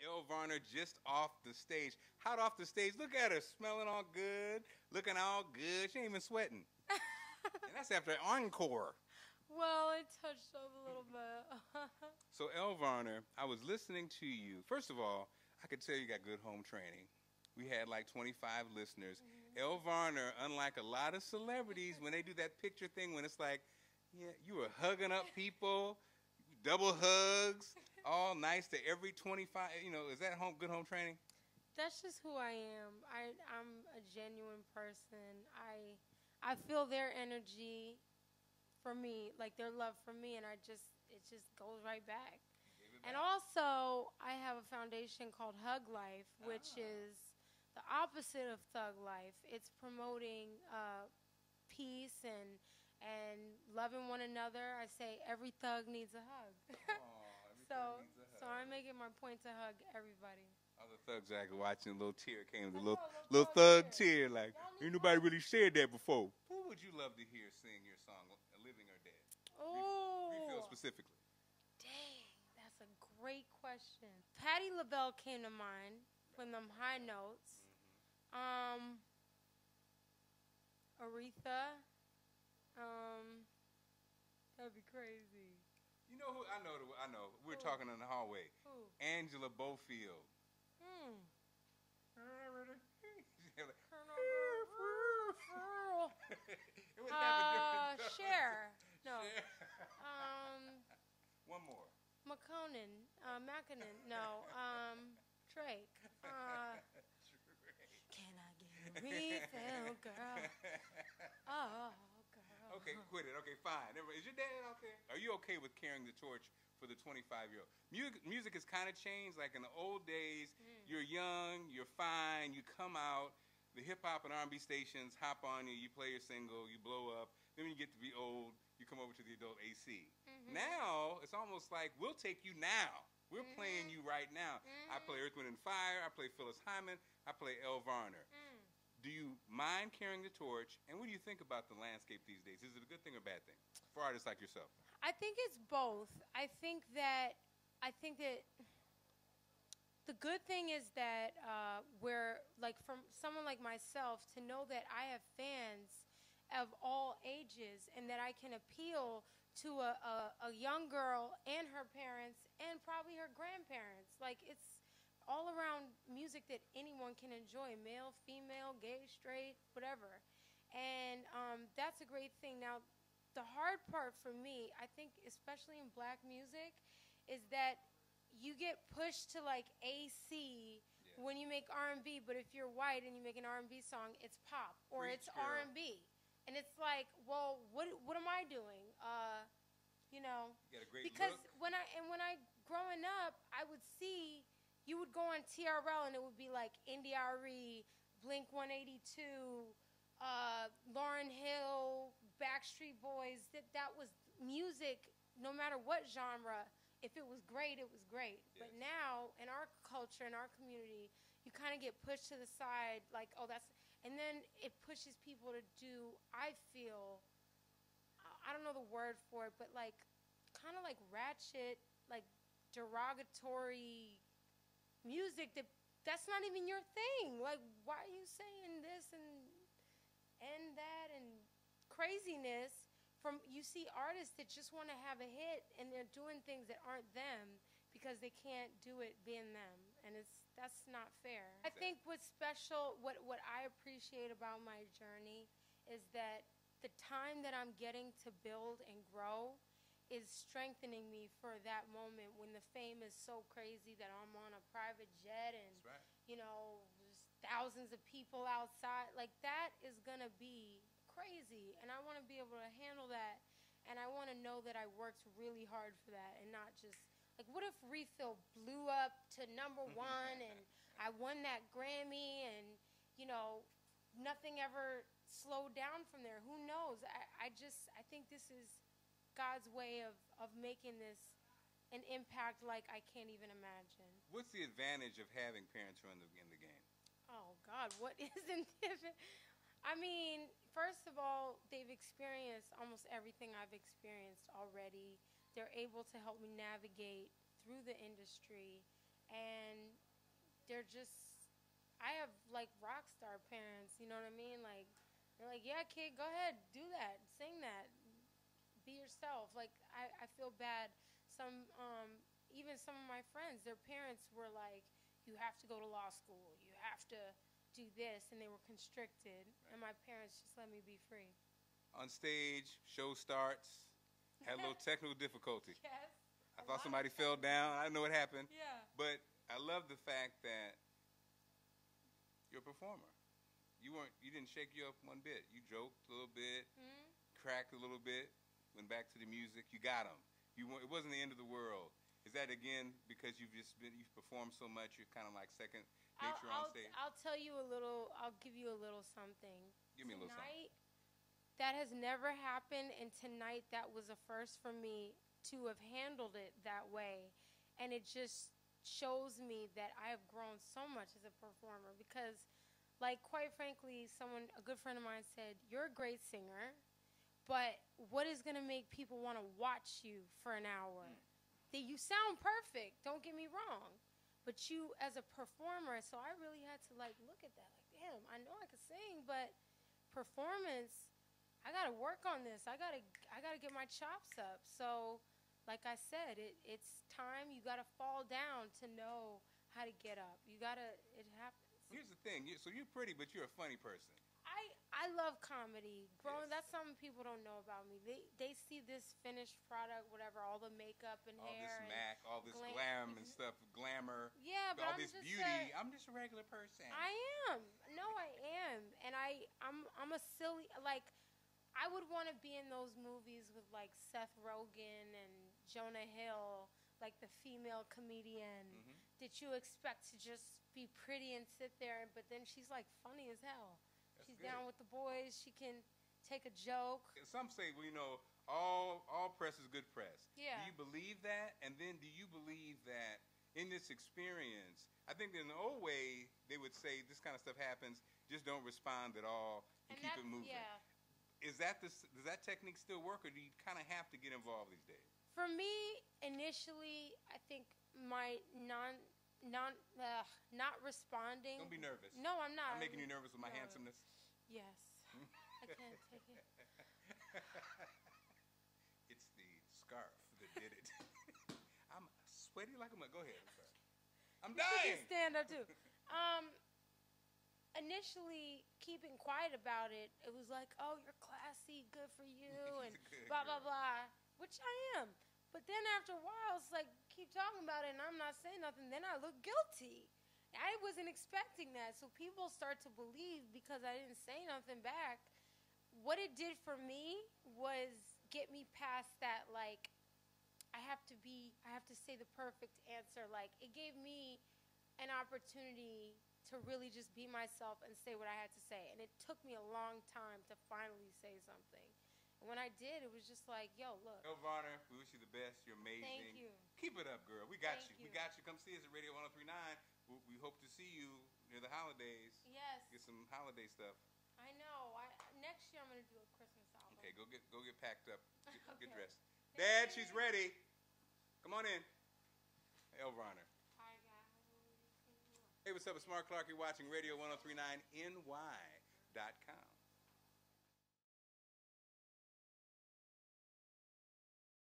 Elle Varner just off the stage. Hot off the stage. Look at her, smelling all good, looking all good. She ain't even sweating. And that's after encore. Well, it touched up a little bit. So, Elle Varner, I was listening to you. First of all, I could tell you got good home training. We had like 25 listeners. Elle Varner, unlike a lot of celebrities, when they do that picture thing, when it's like, yeah, you were hugging up people, double hugs, all nice to every 25. Is that good home training? That's just who I am. I'm a genuine person. I feel their energy for me, like their love for me, and it just goes right back. And also, I have a foundation called Hug Life, which is the opposite of Thug Life. It's promoting peace and loving one another. I say every thug needs a hug. So I make it my point to hug everybody. Other thugs are watching, a little tear came, a little thug tear, like, ain't nobody really said that before. Who would you love to hear sing your song, living or dead? Oh. Refill specifically. Dang, that's a great question. Patti LaBelle came to mind from them high notes. Aretha. That'd be crazy. You know who? I know. We're talking in the hallway. Who? Angela Bofield. Cher. No. One more. Mackinnon. No. Drake. Can I get a refill, girl? Oh, girl. Okay, quit it. Okay, fine. Is your dad out there? Are you okay with carrying the torch for the 25-year-old? Music has kind of changed. Like in the old days, you're young, you're fine, you come out, the hip-hop and R&B stations hop on you, you play your single, you blow up. Then when you get to be old, you come over to the adult AC. Now, it's almost like we'll take you now. We're playing you right now. I play Earth, Wind, and Fire. I play Phyllis Hyman. I play Elle Varner. Do you mind carrying the torch? And what do you think about the landscape these days? Is it a good thing or a bad thing for artists like yourself? I think it's both. I think that the good thing is that we're like, from someone like myself, to know that I have fans of all ages and that I can appeal to a young girl and her parents and probably her grandparents. Like, it's all around music that anyone can enjoy, male, female, gay, straight, whatever. And that's a great thing. Now, the hard part for me, I think, especially in black music, is that you get pushed to like AC when you make R&B, but if you're white and you make an R&B song, it's pop or it's R&B. And it's like, well, what am I doing? You got a great because look. when I growing up, I would see, you would go on TRL and it would be like India Arie, Blink 182, Lauryn Hill, Backstreet Boys. That was music, no matter what genre. If it was great, it was great. Yes. But now, in our culture, in our community, you kind of get pushed to the side, like, oh, that's... And then it pushes people to do, I feel, I don't know the word for it, but like, kind of like ratchet, like derogatory music that's not even your thing. Like, why are you saying this and that and craziness? You see artists that just want to have a hit and they're doing things that aren't them because they can't do it being them, and that's not fair. I think what's special, what I appreciate about my journey is that the time that I'm getting to build and grow is strengthening me for that moment when the fame is so crazy that I'm on a private jet and there's thousands of people outside. Like, that is gonna be crazy, and I want to be able to handle that, and I want to know that I worked really hard for that, and not just like, what if Refill blew up to #1 and I won that Grammy and nothing ever slowed down from there? Who knows? I think this is God's way of making this an impact like I can't even imagine. What's the advantage of having parents who are in the game? Oh God, what isn't it? I mean, first of all, they've experienced almost everything I've experienced already. They're able to help me navigate through the industry, and they're just, I have like rock star parents, you know what I mean? Like, they're like, yeah, kid, go ahead, do that, sing that, be yourself. Like, I feel bad. Even some of my friends, their parents were like, you have to go to law school, you have to do this, and they were constricted, and my parents just let me be free. On stage, show starts, had a little technical difficulty. Yes. I thought somebody fell down. I don't know what happened. Yeah. But I love the fact that you're a performer. You didn't shake you up one bit. You joked a little bit, cracked a little bit, went back to the music. You got them. It wasn't the end of the world. Is that again because you've performed so much? You're kind of like second nature on stage. I'll tell you a little. I'll give you a little something. Give me a little something. That has never happened, and tonight that was a first for me to have handled it that way, and it just shows me that I have grown so much as a performer because, like, quite frankly, a good friend of mine said, "You're a great singer, but what is going to make people want to watch you for an hour? You sound perfect, don't get me wrong, but you as a performer," so I really had to like look at that, like, damn, I know I could sing, but performance, I got to work on this. I got to get my chops up. So, like I said, it's time. You got to fall down to know how to get up. It happens. Here's the thing. So you're pretty, but you're a funny person. I love comedy. Yes. That's something people don't know about me. They see this finished product, whatever, all the makeup and all hair. All this Mac, all this glam and stuff, glamour. Yeah, but all this beauty. I'm just a regular person. I am. No, I am. And I'm a silly, like, I would want to be in those movies with, like, Seth Rogen and Jonah Hill, like the female comedian that you expect to just be pretty and sit there, but then she's, like, funny as hell. She's down with the boys. She can take a joke. Some say, well, you know, all press is good press. Yeah. Do you believe that? And then do you believe that in this experience, I think in the old way, they would say this kind of stuff happens, just don't respond at all and keep it moving. Yeah. Does that technique still work, or do you kind of have to get involved these days? For me, initially, I think my not responding. Don't be nervous. No, I'm not. I'm making you nervous with my handsomeness. Yes. I can't take it. It's the scarf that did it. I'm sweaty like a mug. Go ahead. I'm sorry. I'm dying. You can stand up too. Initially, keeping quiet about it, it was like, oh, you're classy, good for you, and blah, blah, blah, which I am. But then after a while, it's like, keep talking about it, and I'm not saying nothing. Then I look guilty. I wasn't expecting that. So people start to believe because I didn't say nothing back. What it did for me was get me past that, like, I have to say the perfect answer. Like, it gave me an opportunity to really just be myself and say what I had to say. And it took me a long time to finally say something. And when I did, it was just like, yo, look. Elle Varner, we wish you the best. You're amazing. Thank you. Keep it up, girl. We got Thank you. We got you. Come see us at Radio 103.9. We hope to see you near the holidays. Yes. Get some holiday stuff. I know. Next year I'm going to do a Christmas album. Okay, go get packed up. Get dressed. Thank Dad, she's ready. Come on in. Elle Varner. Hi, guys. Hey, what's up? It's Marc Clarke. You're watching Radio 103.9 NY.com.